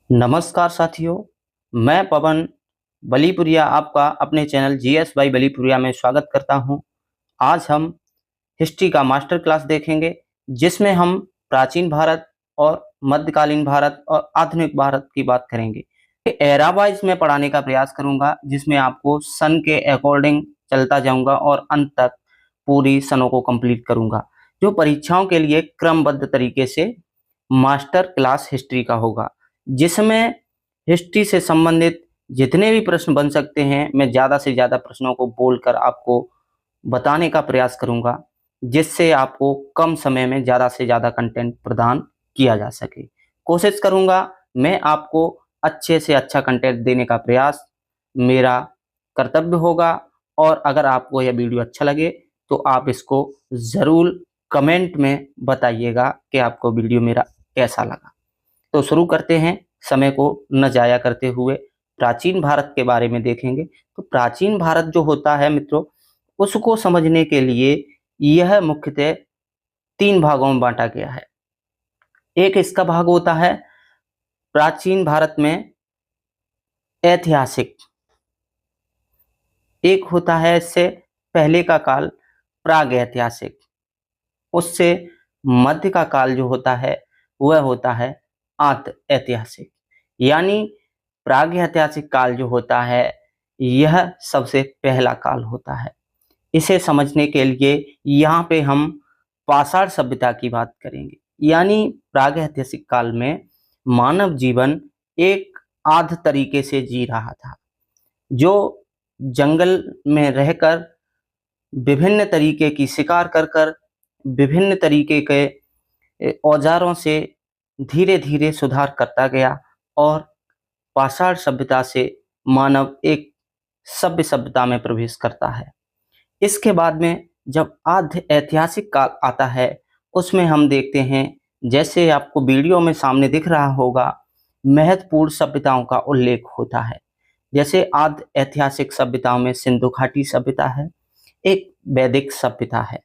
नमस्कार साथियों, मैं पवन बलीपुरिया आपका अपने चैनल जीएस बाई बलीपुरिया में स्वागत करता हूं। आज हम हिस्ट्री का मास्टर क्लास देखेंगे, जिसमें हम प्राचीन भारत और मध्यकालीन भारत और आधुनिक भारत की बात करेंगे। एरा वाइज में पढ़ाने का प्रयास करूंगा, जिसमें आपको सन के अकॉर्डिंग चलता जाऊंगा और अंत तक पूरी सनों को कंप्लीट करूंगा, जो परीक्षाओं के लिए क्रमबद्ध तरीके से मास्टर क्लास हिस्ट्री का होगा, जिसमें हिस्ट्री से संबंधित जितने भी प्रश्न बन सकते हैं, मैं ज़्यादा से ज़्यादा प्रश्नों को बोलकर आपको बताने का प्रयास करूंगा, जिससे आपको कम समय में ज़्यादा से ज़्यादा कंटेंट प्रदान किया जा सके। कोशिश करूंगा मैं आपको अच्छे से अच्छा कंटेंट देने का प्रयास मेरा कर्तव्य होगा। और अगर आपको यह वीडियो अच्छा लगे तो आप इसको ज़रूर कमेंट में बताइएगा कि आपको वीडियो मेरा कैसा लगा। तो शुरू करते हैं, समय को न जाया करते हुए प्राचीन भारत के बारे में देखेंगे। तो प्राचीन भारत जो होता है मित्रों, उसको समझने के लिए यह मुख्यतः तीन भागों में बांटा गया है। एक इसका भाग होता है प्राचीन भारत में ऐतिहासिक, एक होता है इससे पहले का काल प्राग ऐतिहासिक, उससे मध्य का काल जो होता है वह होता है आत ऐतिहासिक। यानी प्राग ऐतिहासिक काल जो होता है यह सबसे पहला काल होता है। इसे समझने के लिए यहाँ पे हम पाषाण सभ्यता की बात करेंगे। यानी प्राग ऐतिहासिक काल में मानव जीवन एक आध तरीके से जी रहा था, जो जंगल में रहकर विभिन्न तरीके की शिकार कर विभिन्न तरीके के औजारों से धीरे धीरे सुधार करता गया और पाषाण सभ्यता से मानव एक सभ्य सभ्यता में प्रवेश करता है। इसके बाद में जब आद्य ऐतिहासिक काल आता है, उसमें हम देखते हैं, जैसे आपको वीडियो में सामने दिख रहा होगा, महत्वपूर्ण सभ्यताओं का उल्लेख होता है। जैसे आद्य ऐतिहासिक सभ्यताओं में सिंधु घाटी सभ्यता है, एक वैदिक सभ्यता है।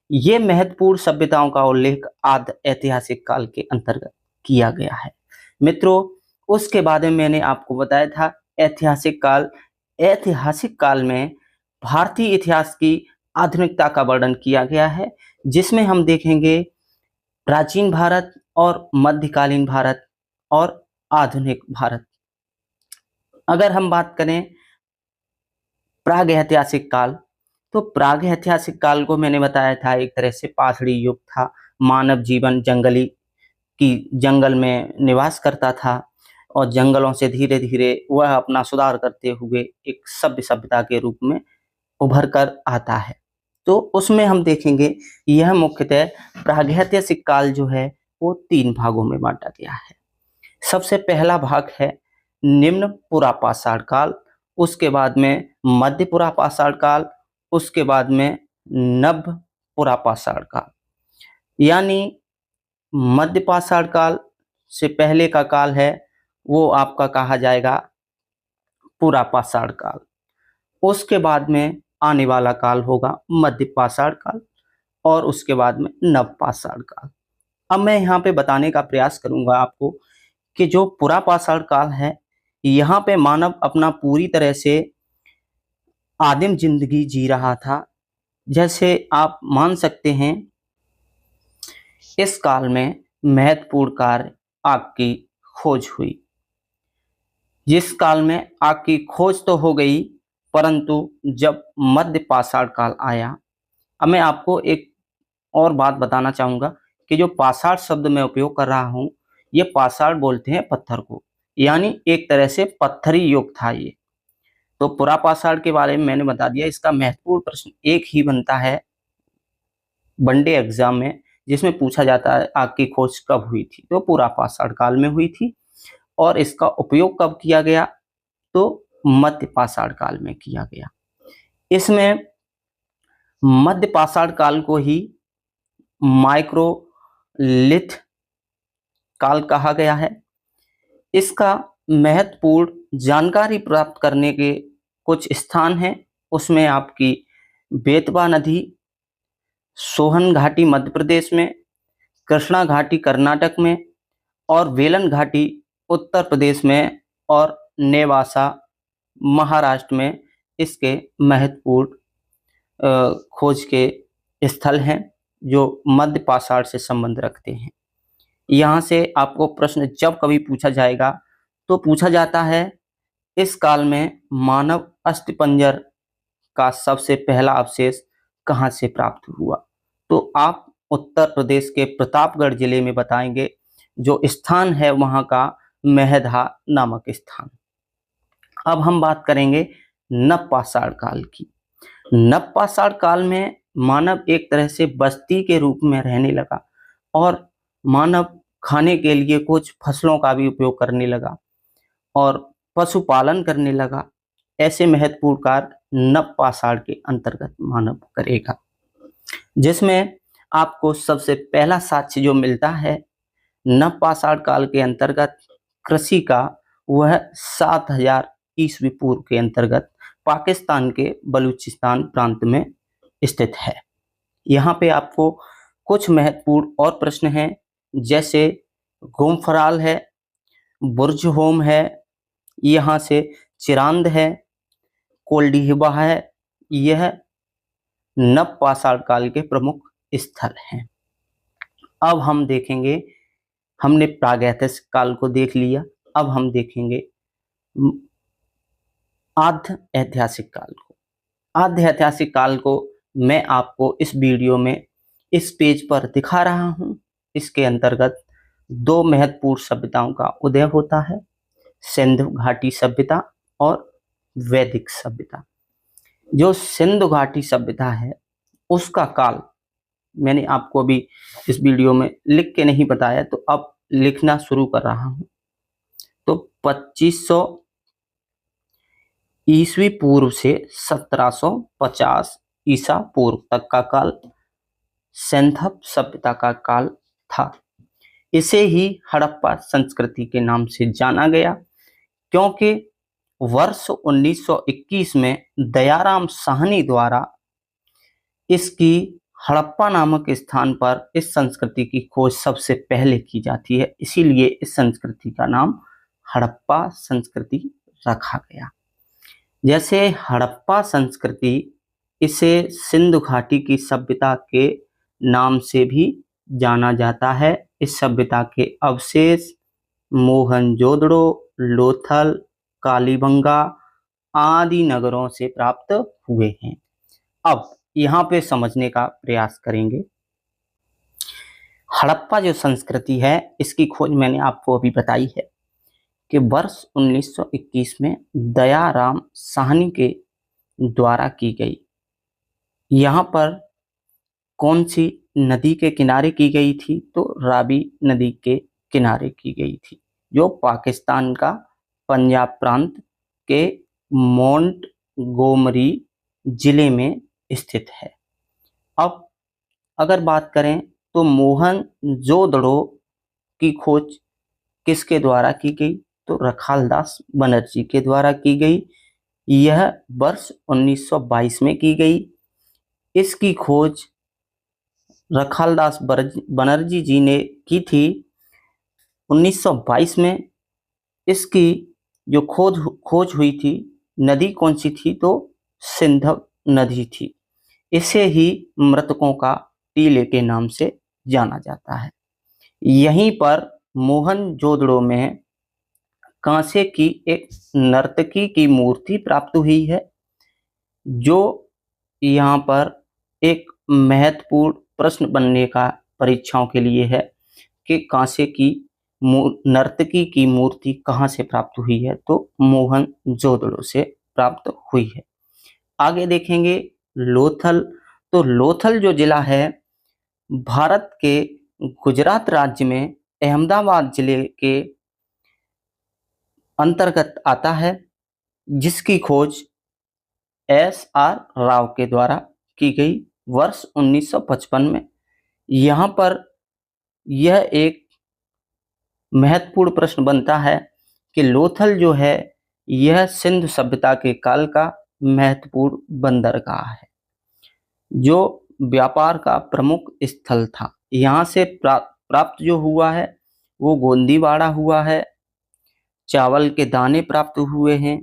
ये महत्वपूर्ण सभ्यताओं का उल्लेख आद्य ऐतिहासिक काल के अंतर्गत किया गया है। मित्रों, उसके बाद में मैंने आपको बताया था ऐतिहासिक काल। ऐतिहासिक काल में भारतीय इतिहास की आधुनिकता का वर्णन किया गया है, जिसमें हम देखेंगे प्राचीन भारत और मध्यकालीन भारत और आधुनिक भारत। अगर हम बात करें प्राग ऐतिहासिक काल, तो प्राग ऐतिहासिक काल को मैंने बताया था एक तरह से पाषाणी युग था। मानव जीवन जंगल में निवास करता था और जंगलों से धीरे धीरे वह अपना सुधार करते हुए एक सभ्य सभ्यता के रूप में उभर कर आता है। तो उसमें हम देखेंगे यह मुख्यतः प्रागैतिहासिक काल जो है वो तीन भागों में बांटा गया है। सबसे पहला भाग है निम्न पुरापाषाण काल, उसके बाद में मध्य पुरापाषाण काल, उसके बाद में नभ पुरापाषाण काल। यानी मध्य पाषाण काल से पहले का काल है वो आपका कहा जाएगा पुरापाषाण काल। उसके बाद में आने वाला काल होगा मध्य पाषाण काल और उसके बाद में नवपाषाण काल। अब मैं यहाँ पे बताने का प्रयास करूंगा आपको कि जो पुरापाषाण काल है, यहाँ पे मानव अपना पूरी तरह से आदिम जिंदगी जी रहा था। जैसे आप मान सकते हैं, इस काल में महत्वपूर्ण कार्य आग की खोज हुई। जिस काल में आग की खोज तो हो गई, परंतु जब मध्य पाषाण काल आया, अब मैं आपको एक और बात बताना चाहूंगा कि जो पाषाण शब्द मैं उपयोग कर रहा हूं, ये पाषाण बोलते हैं पत्थर को, यानी एक तरह से पत्थरी युग था ये। तो पुरापाषाण के बारे में मैंने बता दिया। इसका महत्वपूर्ण प्रश्न एक ही बनता है वनडे एग्जाम में, जिसमें पूछा जाता है आग की खोज कब हुई थी, तो पुरापाषाण काल में हुई थी। और इसका उपयोग कब किया गया, तो मध्य पाषाण काल में किया गया। इसमें मध्य पाषाण काल को ही माइक्रोलिथ काल कहा गया है। इसका महत्वपूर्ण जानकारी प्राप्त करने के कुछ स्थान हैं। उसमें आपकी बेतवा नदी सोहन घाटी मध्य प्रदेश में, कृष्णा घाटी कर्नाटक में और वेलन घाटी उत्तर प्रदेश में और नेवासा महाराष्ट्र में इसके महत्वपूर्ण खोज के स्थल हैं जो मध्य पाषाण से संबंध रखते हैं। यहाँ से आपको प्रश्न जब कभी पूछा जाएगा तो पूछा जाता है इस काल में मानव अस्थिपंजर का सबसे पहला अवशेष कहाँ से प्राप्त हुआ, तो आप उत्तर प्रदेश के प्रतापगढ़ जिले में बताएंगे। जो स्थान है वहाँ का महधा नामक स्थान। अब हम बात करेंगे नवपाषाण काल की। नवपाषाण काल में मानव एक तरह से बस्ती के रूप में रहने लगा और मानव खाने के लिए कुछ फसलों का भी उपयोग करने लगा और पशुपालन करने लगा। ऐसे महत्वपूर्ण कार्य नवपाषाण के अंतर्गत मानव करेगा, जिसमें आपको सबसे पहला साक्ष्य जो मिलता है नवपाषाण काल के अंतर्गत कृषि का, वह 7000 ईस्वी पूर्व के अंतर्गत पाकिस्तान के बलूचिस्तान प्रांत में स्थित है। यहाँ पे आपको कुछ महत्वपूर्ण और प्रश्न हैं, जैसे गोमफराल है, बुर्जहोम है, यहाँ से चिरांद है, कोल्डिहिबा है। यह नवपाषाण काल के प्रमुख स्थल हैं। अब हम देखेंगे, हमने प्रागैतिहासिक काल को देख लिया, अब हम देखेंगे आद्य ऐतिहासिक काल को। आद्य ऐतिहासिक काल को मैं आपको इस वीडियो में इस पेज पर दिखा रहा हूं। इसके अंतर्गत दो महत्वपूर्ण सभ्यताओं का उदय होता है, सिंधु घाटी सभ्यता और वैदिक सभ्यता। जो सिंधु घाटी सभ्यता है उसका काल मैंने आपको अभी इस वीडियो में लिख के नहीं बताया, तो अब लिखना शुरू कर रहा हूं। तो 2500 ईस्वी पूर्व से 1750 ईसा पूर्व तक का काल सिंधु सभ्यता का काल था। इसे ही हड़प्पा संस्कृति के नाम से जाना गया, क्योंकि वर्ष 1921 में दयाराम साहनी द्वारा इसकी हड़प्पा नामक स्थान पर इस संस्कृति की खोज सबसे पहले की जाती है। इसीलिए इस संस्कृति का नाम हड़प्पा संस्कृति रखा गया। जैसे हड़प्पा संस्कृति, इसे सिंधु घाटी की सभ्यता के नाम से भी जाना जाता है। इस सभ्यता के अवशेष मोहनजोदड़ो, लोथल, कालीबंगा आदि नगरों से प्राप्त हुए हैं। अब यहाँ पे समझने का प्रयास करेंगे। हड़प्पा जो संस्कृति है इसकी खोज मैंने आपको अभी बताई है कि वर्ष 1921 में दयाराम साहनी के द्वारा की गई। यहाँ पर कौन सी नदी के किनारे की गई थी, तो रावी नदी के किनारे की गई थी, जो पाकिस्तान का पंजाब प्रांत के मोंटगोमरी जिले में स्थित है। अब अगर बात करें तो मोहनजोदड़ो की खोज किसके द्वारा की गई, तो रखालदास बनर्जी के द्वारा की गई। यह वर्ष 1922 में की गई। इसकी खोज रखालदास बनर्जी जी ने की थी 1922 में। इसकी जो खोज हुई थी, नदी कौन सी थी, तो सिंधु नदी थी। इसे ही मृतकों का टीले के नाम से जाना जाता है। यहीं पर मोहनजोदड़ो में कांसे की एक नर्तकी की मूर्ति प्राप्त हुई है, जो यहाँ पर एक महत्वपूर्ण प्रश्न बनने का परीक्षाओं के लिए है कि कांसे की नर्तकी की मूर्ति कहाँ से प्राप्त हुई है, तो मोहनजोदड़ो से प्राप्त हुई है। आगे देखेंगे लोथल। तो लोथल जो जिला है भारत के गुजरात राज्य में अहमदाबाद जिले के अंतर्गत आता है, जिसकी खोज SR राव के द्वारा की गई वर्ष 1955 में। यहाँ पर यह एक महत्वपूर्ण प्रश्न बनता है कि लोथल जो है यह सिंधु सभ्यता के काल का महत्वपूर्ण बंदरगाह है, जो व्यापार का प्रमुख स्थल था। यहाँ से प्राप्त जो हुआ है वो गोंदीवाड़ा हुआ है, चावल के दाने प्राप्त हुए हैं।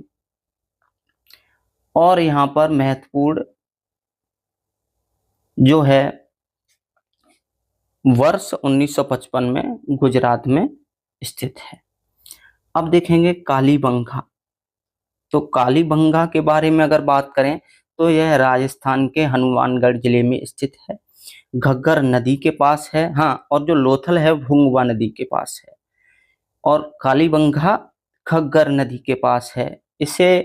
और यहाँ पर महत्वपूर्ण जो है वर्ष 1955 में गुजरात में स्थित है। अब देखेंगे कालीबंगा। तो कालीबंगा के बारे में अगर बात करें तो यह राजस्थान के हनुमानगढ़ जिले में स्थित है, घग्गर नदी के पास है। हाँ, और जो लोथल है भुंगवा नदी के पास है, और कालीबंगा घग्गर नदी के पास है। इसे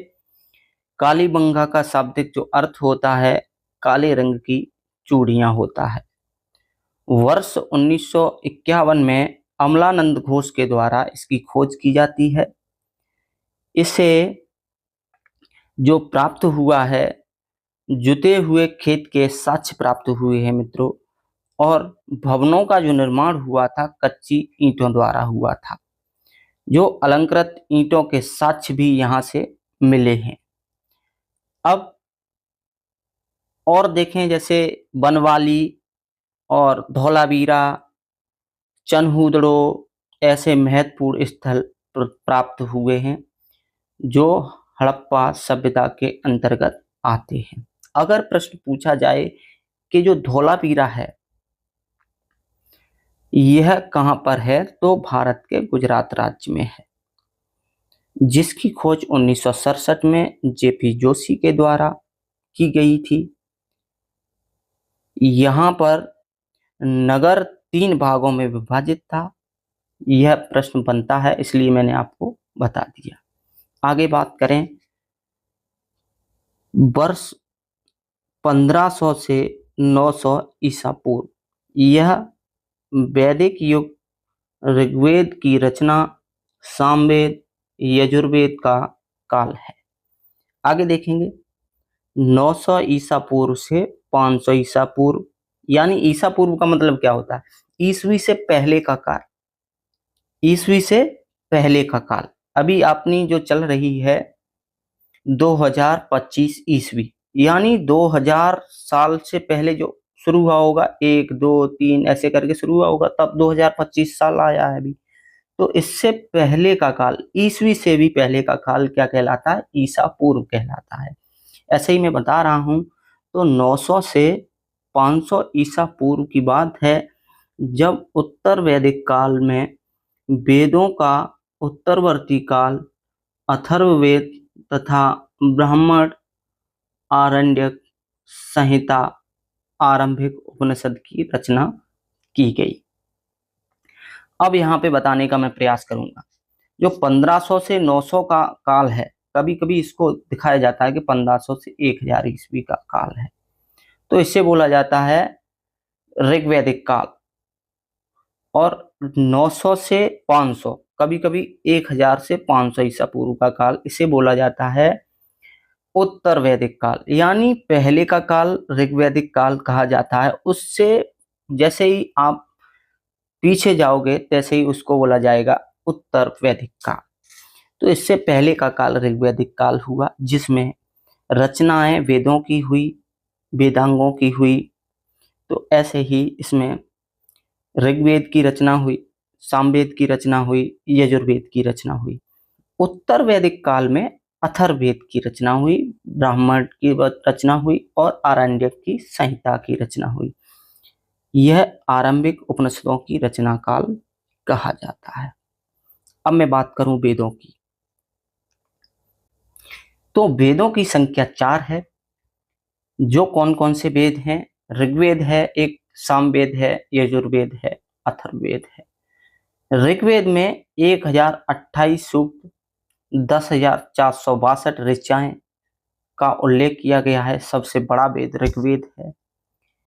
कालीबंगा का शाब्दिक जो अर्थ होता है काले रंग की चूड़ियां होता है। वर्ष 1951 में अमलानंद घोष के द्वारा इसकी खोज की जाती है। इसे जो प्राप्त हुआ है, जुते हुए खेत के साक्ष्य प्राप्त हुए हैं मित्रों, और भवनों का जो निर्माण हुआ था कच्ची ईंटों द्वारा हुआ था। जो अलंकृत ईंटों के साक्ष्य भी यहाँ से मिले हैं। अब और देखें, जैसे बनवाली और धौलावीरा, चनहूदड़ो, ऐसे महत्वपूर्ण स्थल प्राप्त हुए हैं जो हड़प्पा सभ्यता के अंतर्गत आते हैं। अगर प्रश्न पूछा जाए कि जो धौलावीरा है यह कहां पर है, तो भारत के गुजरात राज्य में है, जिसकी खोज 1967 में जेपी जोशी के द्वारा की गई थी। यहां पर नगर 3 भागों में विभाजित था। यह प्रश्न बनता है, इसलिए मैंने आपको बता दिया। आगे बात करें, वर्ष 1500 से 900 ईसा पूर्व, यह वैदिक युग, ऋग्वेद की रचना, सामवेद, यजुर्वेद का काल है। आगे देखेंगे 900 ईसा पूर्व से 500 ईसा पूर्व, यानी ईसा पूर्व का मतलब क्या होता है, ईसवी से पहले का काल। ईसवी से पहले का काल अभी अपनी जो चल रही है 2025 ईस्वी, यानी 2000 साल से पहले जो शुरू हुआ होगा, 1 2 3 ऐसे करके शुरू हुआ होगा, तब 2025 साल आया है अभी। तो इससे पहले का काल, ईस्वी से भी पहले का काल क्या कहलाता है, ईसा पूर्व कहलाता है। ऐसे ही मैं बता रहा हूं। तो 900 से 500 ईसा पूर्व की बात है, जब उत्तर वैदिक काल में वेदों का उत्तरवर्ती काल अथर्ववेद तथा ब्राह्मण, आरण्यक, संहिता, आरंभिक उपनिषद की रचना की गई। अब यहाँ पे बताने का मैं प्रयास करूंगा, जो 1500 से 900 का काल है, कभी कभी इसको दिखाया जाता है कि 1500 से 1000 ईस्वी का काल है, तो इससे बोला जाता है ऋग्वैदिक काल। और 900 से 500, कभी कभी 1000 से 500 ईसा पूर्व का काल, इसे बोला जाता है उत्तर वैदिक काल, यानी पहले का काल ऋग्वैदिक काल कहा जाता है। उससे जैसे ही आप पीछे जाओगे तैसे ही उसको बोला जाएगा उत्तर वैदिक काल। तो इससे पहले का काल ऋग्वैदिक काल हुआ, जिसमें रचनाएं वेदों की हुई, वेदांगों की हुई। तो ऐसे ही इसमें ऋग्वेद की रचना हुई, सामवेद की रचना हुई, यजुर्वेद की रचना हुई। उत्तर वैदिक काल में अथर्ववेद की रचना हुई, ब्राह्मण की रचना हुई और आरण्यक की संहिता की रचना हुई। यह आरंभिक उपनिषदों की रचना काल कहा जाता है। अब मैं बात करूं वेदों की, तो वेदों की संख्या 4 है। जो कौन कौन से वेद हैं, ऋग्वेद है एक, सामवेद है, यजुर्वेद है, अथर्ववेद है। ऋग्वेद में 1028 सूक्त, 10,462 ऋचाएं का उल्लेख किया गया है। सबसे बड़ा वेद ऋग्वेद है।